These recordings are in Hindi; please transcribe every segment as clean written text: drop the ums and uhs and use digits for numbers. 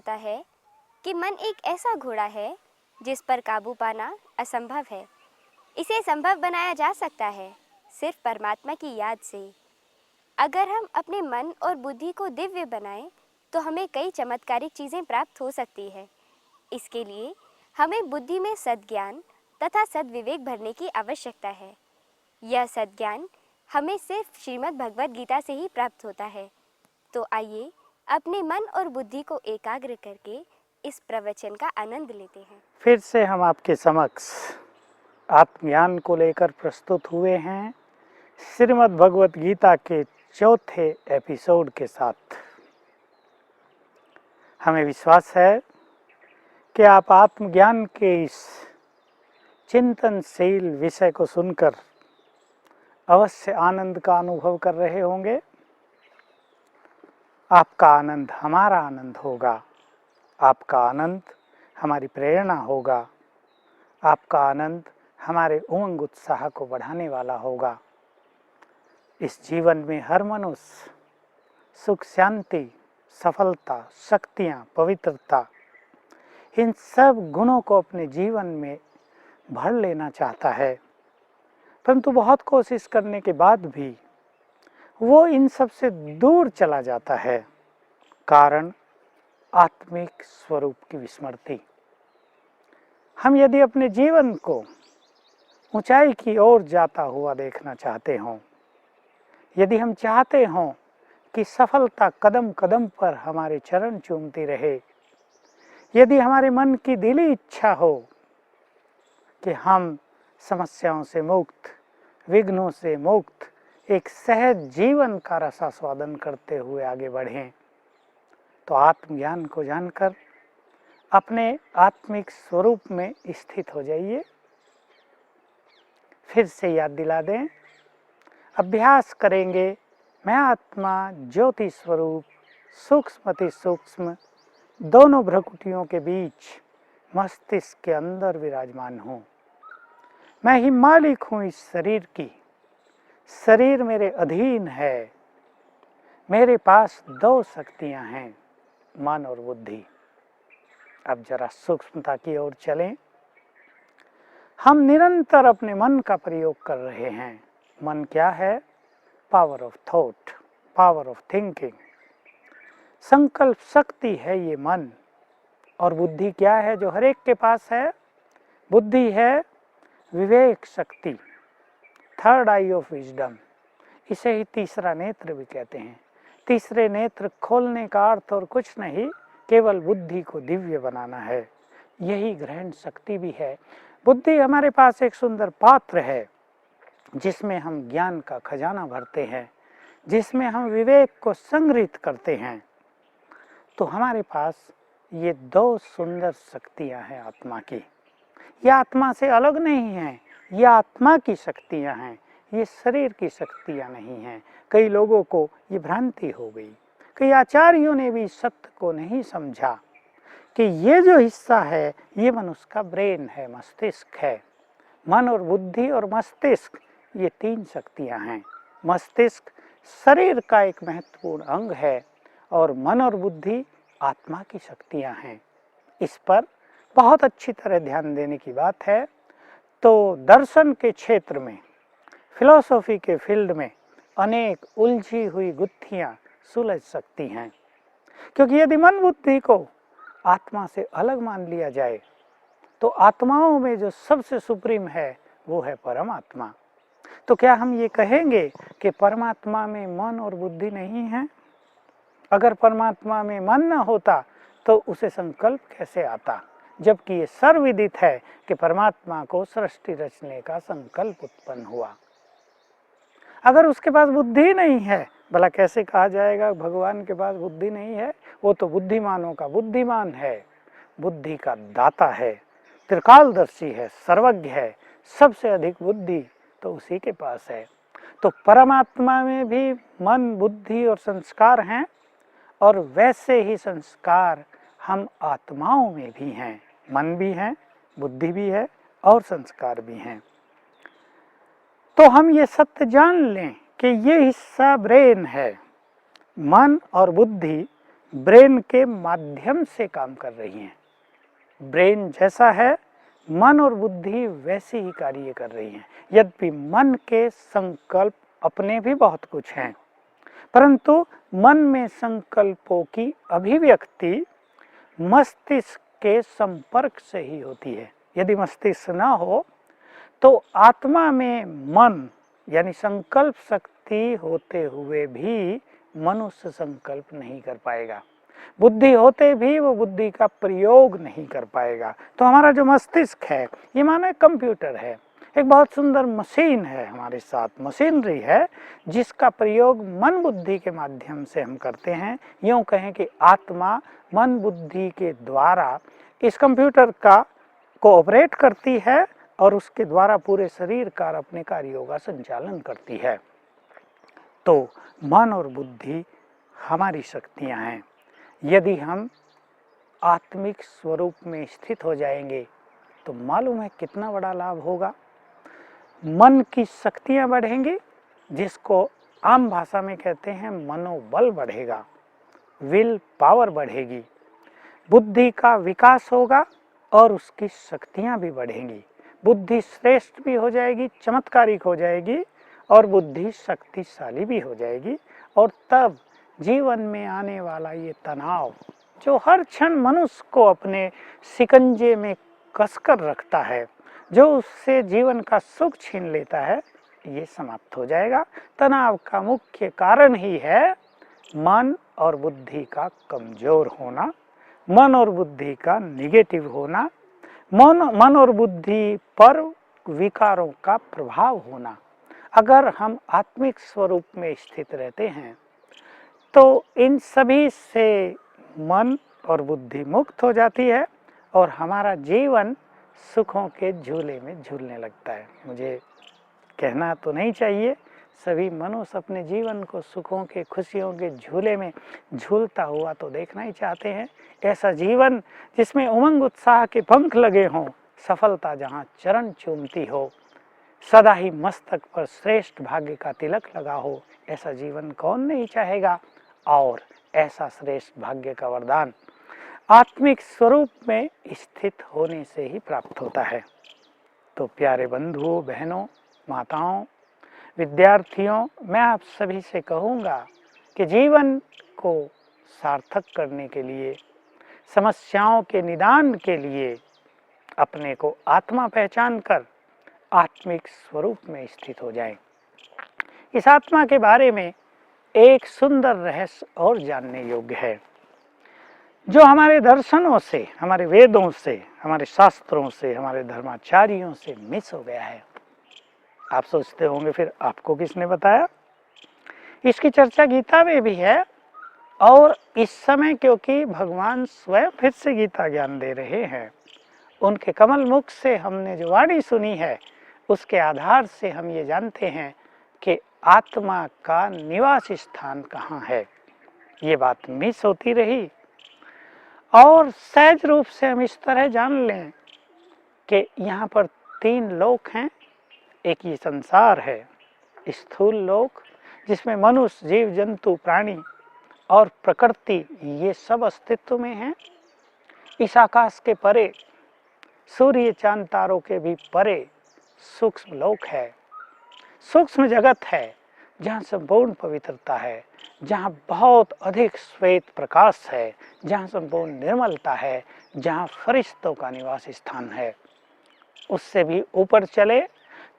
जाता है कि मन एक ऐसा घोड़ा है जिस पर काबू पाना असंभव है। इसे संभव बनाया जा सकता है सिर्फ परमात्मा की याद से। अगर हम अपने मन और बुद्धि को दिव्य बनाएं तो हमें कई चमत्कारिक चीज़ें प्राप्त हो सकती है। इसके लिए हमें बुद्धि में सद्ज्ञान तथा सद्विवेक भरने की आवश्यकता है। यह सद्ज्ञान हमें सिर्फ श्रीमद् भगवद गीता से ही प्राप्त होता है। तो आइए अपने मन और बुद्धि को एकाग्र करके इस प्रवचन का आनंद लेते हैं। फिर से हम आपके समक्ष आत्मज्ञान को लेकर प्रस्तुत हुए हैं श्रीमद् भगवद गीता के चौथे एपिसोड के साथ। हमें विश्वास है कि आप आत्मज्ञान के इस चिंतनशील विषय को सुनकर अवश्य आनंद का अनुभव कर रहे होंगे। आपका आनंद हमारा आनंद होगा, आपका आनंद हमारी प्रेरणा होगा, आपका आनंद हमारे उमंग उत्साह को बढ़ाने वाला होगा। इस जीवन में हर मनुष्य सुख, शांति, सफलता, शक्तियाँ, पवित्रता, इन सब गुणों को अपने जीवन में भर लेना चाहता है, परंतु बहुत कोशिश करने के बाद भी वो इन सब से दूर चला जाता है। कारण आत्मिक स्वरूप की विस्मृति। हम यदि अपने जीवन को ऊंचाई की ओर जाता हुआ देखना चाहते हों, यदि हम चाहते हों कि सफलता कदम कदम पर हमारे चरण चूमती रहे, यदि हमारे मन की दिली इच्छा हो कि हम समस्याओं से मुक्त, विघ्नों से मुक्त एक सहज जीवन का रसास्वादन करते हुए आगे बढ़ें, तो आत्मज्ञान को जानकर अपने आत्मिक स्वरूप में स्थित हो जाइए। फिर से याद दिला दें, अभ्यास करेंगे। मैं आत्मा ज्योति स्वरूप सूक्ष्म अति सूक्ष्म दोनों भ्रकुटियों के बीच मस्तिष्क के अंदर विराजमान हूँ। मैं ही मालिक हूँ इस शरीर की, शरीर मेरे अधीन है। मेरे पास दो शक्तियाँ हैं, मन और बुद्धि। अब जरा सूक्ष्मता की ओर चलें। हम निरंतर अपने मन का प्रयोग कर रहे हैं। मन क्या है? Power of thought, power of thinking, संकल्प शक्ति है ये मन। और बुद्धि क्या है जो हर एक के पास है? बुद्धि है विवेक शक्ति, थर्ड आई ऑफ विजडम। इसे ही तीसरा नेत्र भी कहते हैं। तीसरे नेत्र खोलने का अर्थ और कुछ नहीं, केवल बुद्धि को दिव्य बनाना है। यही ग्रहण शक्ति भी है। बुद्धि हमारे पास एक सुंदर पात्र है जिसमें हम ज्ञान का खजाना भरते हैं, जिसमें हम विवेक को संग्रहित करते हैं। तो हमारे पास ये दो सुंदर शक्तियां हैं आत्मा की। ये आत्मा से अलग नहीं है, ये आत्मा की शक्तियां हैं, ये शरीर की शक्तियां नहीं हैं। कई लोगों को ये भ्रांति हो गई। कई आचार्यों ने भी सत्य को नहीं समझा कि ये जो हिस्सा है ये मनुष्य का ब्रेन है, मस्तिष्क है। मन और बुद्धि और मस्तिष्क ये तीन शक्तियां हैं। मस्तिष्क शरीर का एक महत्वपूर्ण अंग है और मन और बुद्धि आत्मा की शक्तियां हैं। इस पर बहुत अच्छी तरह ध्यान देने की बात है। तो दर्शन के क्षेत्र में, फिलॉसफी के फील्ड में अनेक उलझी हुई गुत्थियां सुलझ सकती हैं। क्योंकि यदि मन बुद्धि को आत्मा से अलग मान लिया जाए तो आत्माओं में जो सबसे सुप्रीम है वो है परमात्मा। तो क्या हम ये कहेंगे कि परमात्मा में मन और बुद्धि नहीं है? अगर परमात्मा में मन न होता तो उसे संकल्प कैसे आता? जबकि ये सर्वविदित है कि परमात्मा को सृष्टि रचने का संकल्प उत्पन्न हुआ। अगर उसके पास बुद्धि नहीं है, भला कैसे कहा जाएगा भगवान के पास बुद्धि नहीं है? वो तो बुद्धिमानों का बुद्धिमान है, बुद्धि का दाता है, त्रिकालदर्शी है, सर्वज्ञ है। सबसे अधिक बुद्धि तो उसी के पास है। तो परमात्मा में भी मन, बुद्धि और संस्कार हैं और वैसे ही संस्कार हम आत्माओं में भी हैं। मन भी है, बुद्धि भी है और संस्कार भी हैं। तो हम ये सत्य जान लें कि ये हिस्सा ब्रेन है। मन और बुद्धि ब्रेन के माध्यम से काम कर रही हैं। ब्रेन जैसा है, मन और बुद्धि वैसे ही कार्य कर रही हैं। यद्यपि मन के संकल्प अपने भी बहुत कुछ हैं, परंतु मन में संकल्पों की अभिव्यक्ति मस्तिष्क के संपर्क से ही होती है। यदि मस्तिष्क न हो तो आत्मा में मन यानी संकल्प शक्ति होते हुए भी मनुष्य संकल्प नहीं कर पाएगा। बुद्धि होते भी वो बुद्धि का प्रयोग नहीं कर पाएगा। तो हमारा जो मस्तिष्क है ये मानो एक कंप्यूटर है, एक बहुत सुंदर मशीन है, हमारे साथ मशीनरी है जिसका प्रयोग मन बुद्धि के माध्यम से हम करते हैं। यूँ कहें कि आत्मा मन बुद्धि के द्वारा इस कंप्यूटर को ऑपरेट करती है और उसके द्वारा पूरे शरीर का अपने कार्यों का संचालन करती है। तो मन और बुद्धि हमारी शक्तियां हैं। यदि हम आत्मिक स्वरूप में स्थित हो जाएंगे तो मालूम है कितना बड़ा लाभ होगा। मन की शक्तियां बढ़ेंगी, जिसको आम भाषा में कहते हैं मनोबल बढ़ेगा, विल पावर बढ़ेगी, बुद्धि का विकास होगा और उसकी शक्तियां भी बढ़ेंगी। बुद्धि श्रेष्ठ भी हो जाएगी, चमत्कारिक हो जाएगी और बुद्धि शक्तिशाली भी हो जाएगी। और तब जीवन में आने वाला ये तनाव जो हर क्षण मनुष्य को अपने शिकंजे में कसकर रखता है, जो उससे जीवन का सुख छीन लेता है, ये समाप्त हो जाएगा। तनाव का मुख्य कारण ही है मन और बुद्धि का कमजोर होना, मन और बुद्धि का निगेटिव होना, मन और बुद्धि पर विकारों का प्रभाव होना। अगर हम आत्मिक स्वरूप में स्थित रहते हैं तो इन सभी से मन और बुद्धि मुक्त हो जाती है और हमारा जीवन सुखों के झूले में झूलने लगता है। मुझे कहना तो नहीं चाहिए, सभी मनुष्य अपने जीवन को सुखों के खुशियों के झूले में झूलता हुआ तो देखना ही चाहते हैं। ऐसा जीवन जिसमें उमंग उत्साह के पंख लगे हों, सफलता जहाँ चरण चूमती हो, सदा ही मस्तक पर श्रेष्ठ भाग्य का तिलक लगा हो, ऐसा जीवन कौन नहीं चाहेगा। और ऐसा श्रेष्ठ भाग्य का वरदान आत्मिक स्वरूप में स्थित होने से ही प्राप्त होता है। तो प्यारे बंधुओं, बहनों, माताओं, विद्यार्थियों, मैं आप सभी से कहूँगा कि जीवन को सार्थक करने के लिए, समस्याओं के निदान के लिए अपने को आत्मा पहचान कर आत्मिक स्वरूप में स्थित हो जाएं। इस आत्मा के बारे में एक सुंदर रहस्य और जानने योग्य है, जो हमारे दर्शनों से, हमारे वेदों से, हमारे शास्त्रों से, हमारे धर्माचार्यों से मिस हो गया है। आप सोचते होंगे फिर आपको किसने बताया? इसकी चर्चा गीता में भी है और इस समय क्योंकि भगवान स्वयं फिर से गीता ज्ञान दे रहे हैं, उनके कमल मुख से हमने जो वाणी सुनी है उसके आधार से हम ये जानते हैं कि आत्मा का निवास स्थान कहाँ है। ये बात मिस होती रही और सहज रूप से हम इस तरह जान लें कि यहाँ पर 3 लोक हैं। एक ये संसार है, स्थूल लोक, जिसमें मनुष्य, जीव जंतु, प्राणी और प्रकृति ये सब अस्तित्व में हैं। इस आकाश के परे, सूर्य चांद तारों के भी परे सूक्ष्म लोक है, सूक्ष्म जगत है, जहाँ संपूर्ण पवित्रता है, जहाँ बहुत अधिक श्वेत प्रकाश है, जहाँ संपूर्ण निर्मलता है, जहाँ फरिश्तों का निवास स्थान है। उससे भी ऊपर चले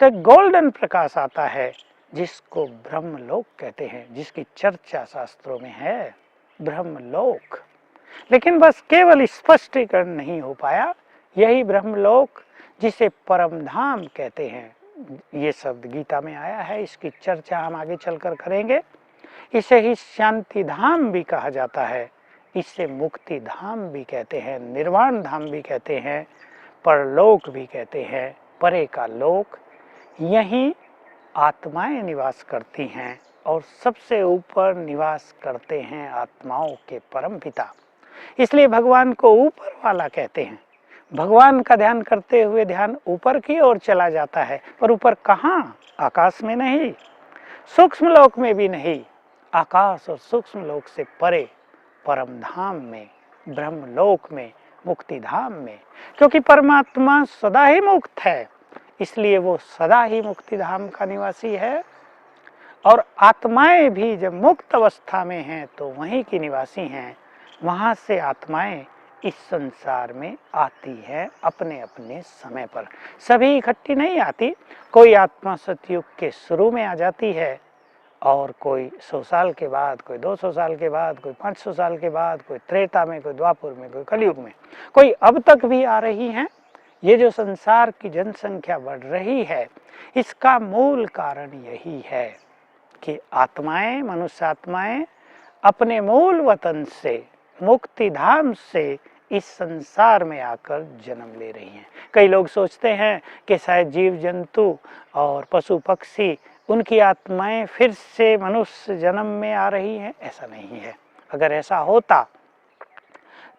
तो गोल्डन प्रकाश आता है जिसको ब्रह्मलोक कहते हैं, जिसकी चर्चा शास्त्रों में है, ब्रह्मलोक। लेकिन बस केवल स्पष्टीकरण नहीं हो पाया। यही ब्रह्मलोक जिसे परम धाम कहते हैं, ये शब्द गीता में आया है, इसकी चर्चा हम आगे चलकर करेंगे। इसे ही शांति धाम भी कहा जाता है, इसे मुक्ति धाम भी कहते हैं, निर्वाण धाम भी कहते हैं, परलोक भी कहते हैं, परे का लोक। यहीं आत्माएं निवास करती हैं और सबसे ऊपर निवास करते हैं आत्माओं के परम पिता। इसलिए भगवान को ऊपर वाला कहते हैं। भगवान का ध्यान करते हुए ध्यान ऊपर की ओर चला जाता है, पर ऊपर कहाँ? आकाश में नहीं, सूक्ष्म लोक में भी नहीं, आकाश और सूक्ष्म लोक से परे परम धाम में, ब्रह्मलोक में, मुक्ति धाम में। क्योंकि परमात्मा सदा ही मुक्त है, इसलिए वो सदा ही मुक्ति धाम का निवासी है। और आत्माएं भी जब मुक्त अवस्था में हैं तो वहीं की निवासी हैं। वहाँ से आत्माएं इस संसार में आती है अपने अपने समय पर, सभी इकट्ठी नहीं आती। कोई आत्मा सतयुग के शुरू में आ जाती है और कोई 100 साल के बाद, कोई 200 साल के बाद, कोई 500 साल के बाद, कोई त्रेता में, कोई द्वापुर में, कोई कलयुग में, कोई अब तक भी आ रही हैं। ये जो संसार की जनसंख्या बढ़ रही है, इसका मूल कारण यही है कि आत्माएं, मनुष्य आत्माएं अपने मूल वतन से, मुक्ति धाम से इस संसार में आकर जन्म ले रही हैं। कई लोग सोचते हैं कि शायद जीव जंतु और पशु पक्षी, उनकी आत्माएं फिर से मनुष्य जन्म में आ रही हैं। ऐसा नहीं है। अगर ऐसा होता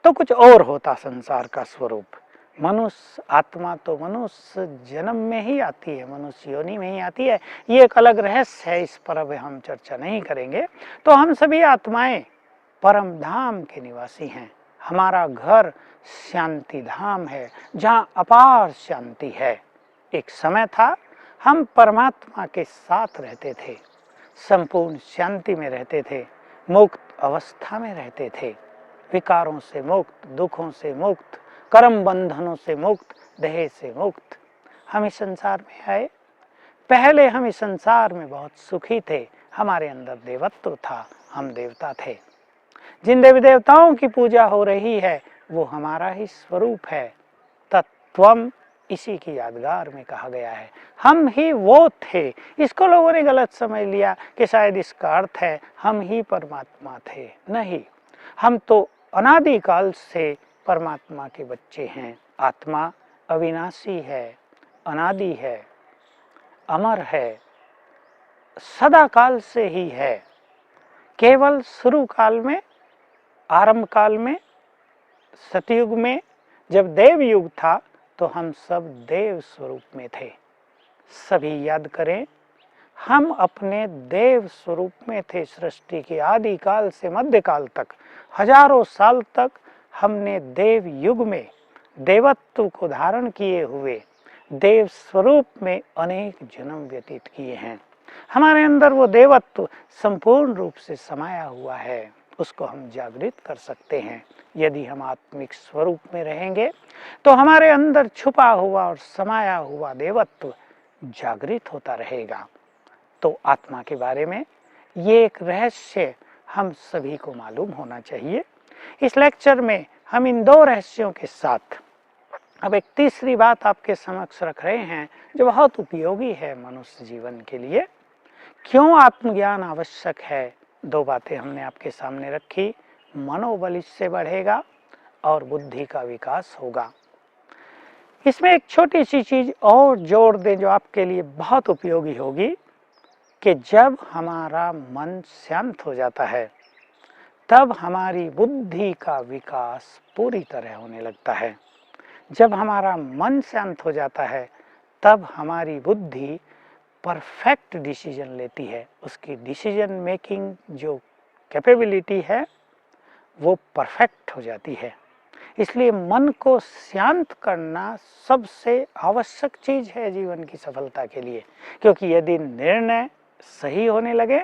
तो कुछ और होता संसार का स्वरूप। मनुष्य आत्मा तो मनुष्य जन्म में ही आती है, मनुष्य योनि में ही आती है। ये एक अलग रहस्य है, इस पर अब हम चर्चा नहीं करेंगे। तो हम सभी आत्माएं परम धाम के निवासी हैं। हमारा घर शांति धाम है, जहाँ अपार शांति है। एक समय था हम परमात्मा के साथ रहते थे, संपूर्ण शांति में रहते थे, मुक्त अवस्था में रहते थे, विकारों से मुक्त, दुखों से मुक्त, कर्म बंधनों से मुक्त, देह से मुक्त। हम इस संसार में आए। पहले हम इस संसार में बहुत सुखी थे, हमारे अंदर देवत्व था, हम देवता थे। जिन देवी देवताओं की पूजा हो रही है वो हमारा ही स्वरूप है। तत्वम इसी की यादगार में कहा गया है, हम ही वो थे। इसको लोगों ने गलत समझ लिया कि शायद इसका अर्थ है हम ही परमात्मा थे। नहीं, हम तो अनादिकाल से परमात्मा के बच्चे हैं। आत्मा अविनाशी है, अनादि है, अमर है, सदा काल से ही है। केवल शुरू काल में, आरंभ काल में, सतयुग में जब देव युग था तो हम सब देव स्वरूप में थे। सभी याद करें, हम अपने देव स्वरूप में थे। सृष्टि के आदि काल से मध्यकाल तक, हजारों साल तक हमने देव युग में देवत्व को धारण किए हुए देव स्वरूप में अनेक जन्म व्यतीत किए हैं। हमारे अंदर वो देवत्व संपूर्ण रूप से समाया हुआ है, उसको हम जागृत कर सकते हैं। यदि हम आत्मिक स्वरूप में रहेंगे तो हमारे अंदर छुपा हुआ और समाया हुआ देवत्व जागृत होता रहेगा। तो आत्मा के बारे में ये एक रहस्य हम सभी को मालूम होना चाहिए। इस लेक्चर में हम इन दो रहस्यों के साथ अब एक तीसरी बात आपके समक्ष रख रहे हैं जो बहुत उपयोगी है मनुष्य जीवन के लिए। क्यों आत्मज्ञान आवश्यक है? दो बातें हमने आपके सामने रखी। मनोबल इससे बढ़ेगा और बुद्धि का विकास होगा। इसमें एक छोटी सी चीज और जोड़ दें जो आपके लिए बहुत उपयोगी होगी कि जब हमारा मन शांत हो जाता है तब हमारी बुद्धि का विकास पूरी तरह होने लगता है। जब हमारा मन शांत हो जाता है तब हमारी बुद्धि परफेक्ट डिसीजन लेती है। उसकी डिसीजन मेकिंग जो कैपेबिलिटी है वो परफेक्ट हो जाती है। इसलिए मन को शांत करना सबसे आवश्यक चीज है जीवन की सफलता के लिए। क्योंकि यदि निर्णय सही होने लगे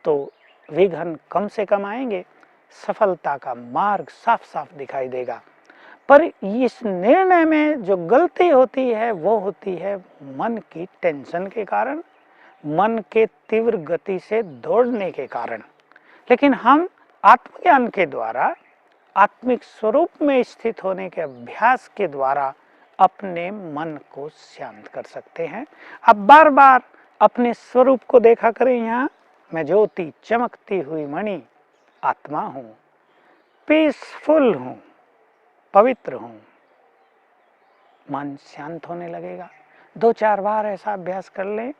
तो विघ्न कम से कम आएंगे, सफलता का मार्ग साफ साफ दिखाई देगा। पर इस निर्णय में जो गलती होती है वो होती है मन की टेंशन के कारण, मन के तीव्र गति से दौड़ने के कारण। लेकिन हम आत्मज्ञान के द्वारा, आत्मिक स्वरूप में स्थित होने के अभ्यास के द्वारा अपने मन को शांत कर सकते हैं। अब बार बार अपने स्वरूप को देखा करें। यहाँ मैं ज्योति, चमकती हुई मणि आत्मा हूँ, पीसफुल हूँ, पवित्र हूँ। मन शांत होने लगेगा। 2-4 बार ऐसा अभ्यास कर लें।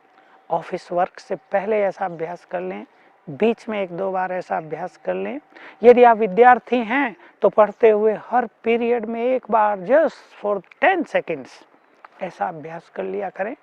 ऑफिस वर्क से पहले ऐसा अभ्यास कर लें, बीच में 1-2 बार ऐसा अभ्यास कर लें। यदि आप विद्यार्थी हैं तो पढ़ते हुए हर पीरियड में एक बार जस्ट फॉर 10 सेकेंड्स ऐसा अभ्यास कर लिया करें।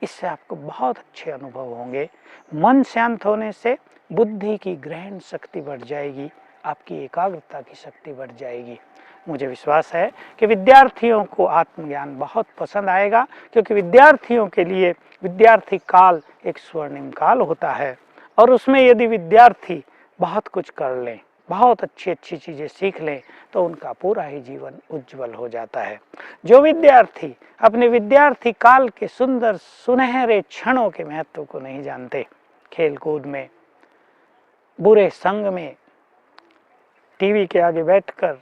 इससे आपको बहुत अच्छे अनुभव होंगे। मन शांत होने से बुद्धि की ग्रहण शक्ति बढ़ जाएगी आपकी एकाग्रता की शक्ति बढ़ जाएगी। मुझे विश्वास है कि विद्यार्थियों को आत्मज्ञान बहुत पसंद आएगा, क्योंकि विद्यार्थियों के लिए विद्यार्थी काल एक स्वर्णिम काल होता है और उसमें यदि विद्यार्थी बहुत कुछ कर लें, बहुत अच्छी अच्छी चीज़ें सीख लें, तो उनका पूरा ही जीवन उज्जवल हो जाता है। जो विद्यार्थी अपने विद्यार्थी काल के सुंदर सुनहरे क्षणों के महत्व को नहीं जानते, खेल कूद में, बुरे संग में, टीवी के आगे बैठकर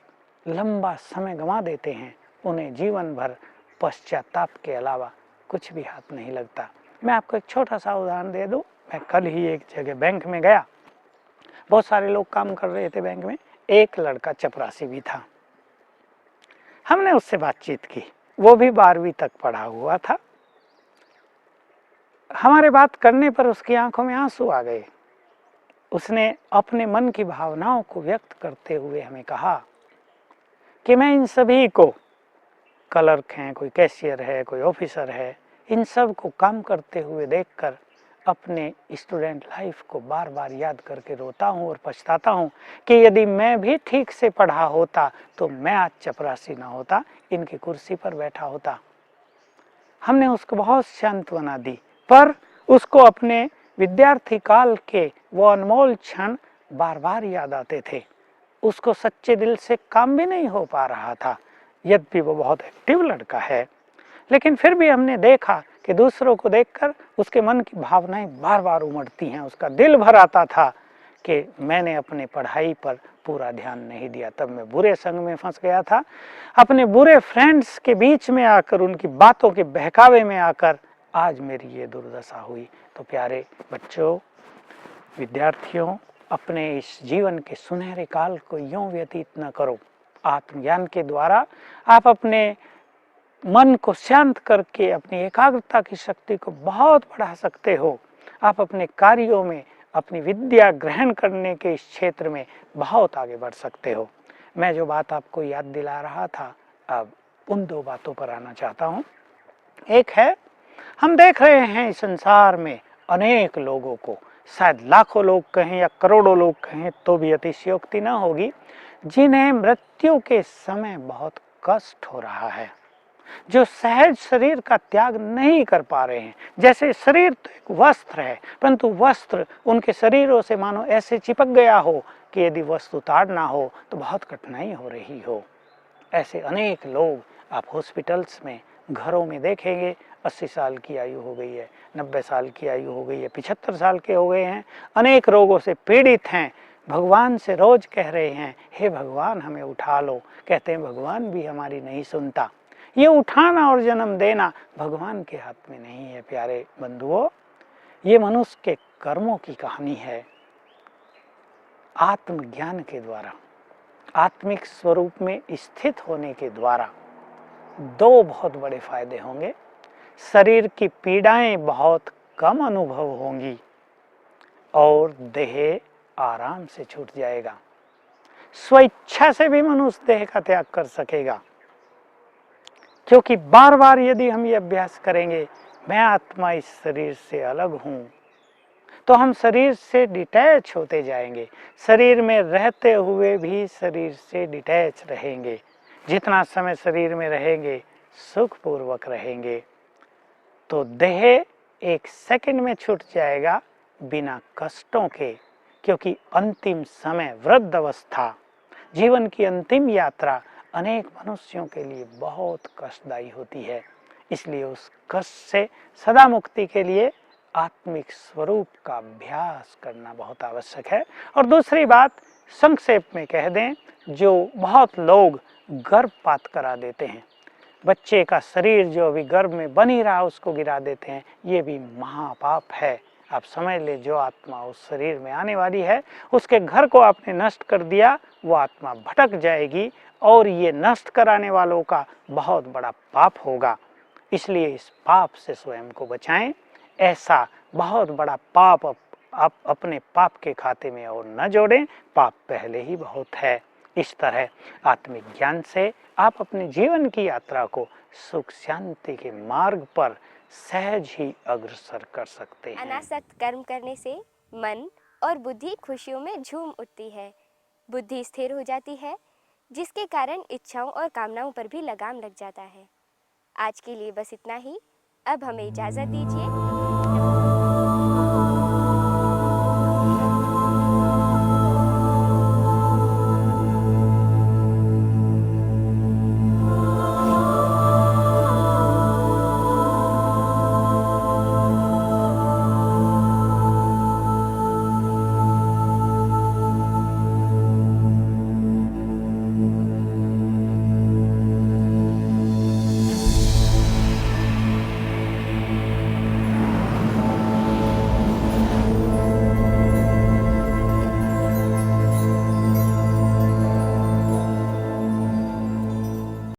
लंबा समय गंवा देते हैं, उन्हें जीवन भर पश्चाताप के अलावा कुछ भी हाथ नहीं लगता। मैं आपको एक छोटा सा उदाहरण दे दूं। मैं कल ही एक जगह बैंक में गया, बहुत सारे लोग काम कर रहे थे बैंक में, एक लड़का चपरासी भी था। हमने उससे बातचीत की, वो भी 12वीं तक पढ़ा हुआ था। हमारे बात करने पर उसकी आंखों में आंसू आ गए। उसने अपने मन की भावनाओं को व्यक्त करते हुए हमें कहा कि मैं इन सभी को, क्लर्क हैं, कोई कैशियर है, कोई ऑफिसर है, इन सब को काम करते हुए देखकर अपने स्टूडेंट लाइफ को बार बार याद करके रोता हूँ और पछताता हूँ कि यदि मैं भी ठीक से पढ़ा होता तो मैं आज चपरासी ना होता, इनकी कुर्सी पर बैठा होता। हमने उसको बहुत सांत्वना दी, पर उसको अपने विद्यार्थी काल के वो अनमोल क्षण बार बार याद आते थे। उसको सच्चे दिल से काम भी नहीं हो पा रहा था, यद्यपि वो बहुत एक्टिव लड़का है, लेकिन फिर भी हमने देखा कि दूसरों को देखकर उसके मन की भावनाएं बार बार उमड़ती हैं। उसका दिल भर आता था कि मैंने अपने पढ़ाई पर पूरा ध्यान नहीं दिया, तब मैं बुरे संग में फंस गया था, अपने बुरे फ्रेंड्स के बीच में आकर, उनकी बातों के बहकावे में आकर आज मेरी ये दुर्दशा हुई। तो प्यारे बच्चों, विद्यार्थियों, अपने इस जीवन के सुनहरे काल को यूं व्यतीत न करो। आत्मज्ञान के द्वारा आप अपने मन को शांत करके अपनी एकाग्रता की शक्ति को बहुत बढ़ा सकते हो। आप अपने कार्यों में, अपनी विद्या ग्रहण करने के इस क्षेत्र में बहुत आगे बढ़ सकते हो। मैं जो बात आपको याद दिला रहा था, अब उन दो बातों पर आना चाहता हूँ। एक है, हम देख रहे हैं इस संसार में अनेक लोगों को, शायद लाखों लोग कहें या करोड़ों लोग कहें तो भी अतिशयोक्ति न होगी, जिन्हें मृत्यु के समय बहुत कष्ट हो रहा है, जो सहज शरीर का त्याग नहीं कर पा रहे हैं। जैसे शरीर तो एक वस्त्र है, परंतु वस्त्र उनके शरीरों से मानो ऐसे चिपक गया हो कि यदि वस्त्र उतारना हो तो बहुत कठिनाई हो रही हो। ऐसे अनेक लोग आप हॉस्पिटल्स में, घरों में देखेंगे, 80 साल की आयु हो गई है, 90 साल की आयु हो गई है, 75 साल के हो गए हैं, अनेक रोगों से पीड़ित हैं, भगवान से रोज कह रहे हैं, हे भगवान हमें उठा लो। कहते हैं भगवान भी हमारी नहीं सुनता। ये उठाना और जन्म देना भगवान के हाथ में नहीं है। प्यारे बंधुओं, ये मनुष्य के कर्मों की कहानी है। आत्मज्ञान के द्वारा, आत्मिक स्वरूप में स्थित होने के द्वारा दो बहुत बड़े फायदे होंगे। शरीर की पीड़ाएं बहुत कम अनुभव होंगी और देह आराम से छूट जाएगा। स्वेच्छा से भी मनुष्य देह का त्याग कर सकेगा, क्योंकि बार बार यदि हम ये अभ्यास करेंगे, मैं आत्मा इस शरीर से अलग हूँ, तो हम शरीर से डिटैच होते जाएंगे। शरीर में रहते हुए भी शरीर से डिटैच रहेंगे। जितना समय शरीर में रहेंगे सुखपूर्वक रहेंगे। तो देह एक सेकंड में छूट जाएगा बिना कष्टों के, क्योंकि अंतिम समय, वृद्ध अवस्था, जीवन की अंतिम यात्रा अनेक मनुष्यों के लिए बहुत कष्टदायी होती है। इसलिए उस कष्ट से सदा मुक्ति के लिए आत्मिक स्वरूप का अभ्यास करना बहुत आवश्यक है। और दूसरी बात, संक्षेप में कह दें, जो बहुत लोग गर्भपात करा देते हैं, बच्चे का शरीर जो अभी गर्भ में बन ही रहा उसको गिरा देते हैं, ये भी महापाप है। आप समझ ले, जो आत्मा उस शरीर में आने वाली है, उसके घर को आपने नष्ट कर दिया, वो आत्मा भटक जाएगी और ये नष्ट कराने वालों का बहुत बड़ा पाप होगा। इसलिए इस पाप से स्वयं को बचाएं। ऐसा बहुत बड़ा पाप आप अपने पाप के खाते में और न जोड़ें, पाप पहले ही बहुत है। इस तरह आत्मिक ज्ञान से आप अपने जीवन की यात्रा को सुख शांति के मार्ग पर सहज ही अग्रसर कर सकते हैं। अनासक्त कर्म करने से मन और बुद्धि खुशियों में झूम उठती है। बुद्धि स्थिर हो जाती है, जिसके कारण इच्छाओं और कामनाओं पर भी लगाम लग जाता है। आज के लिए बस इतना ही। अब हमें इजाज़त दीजिए।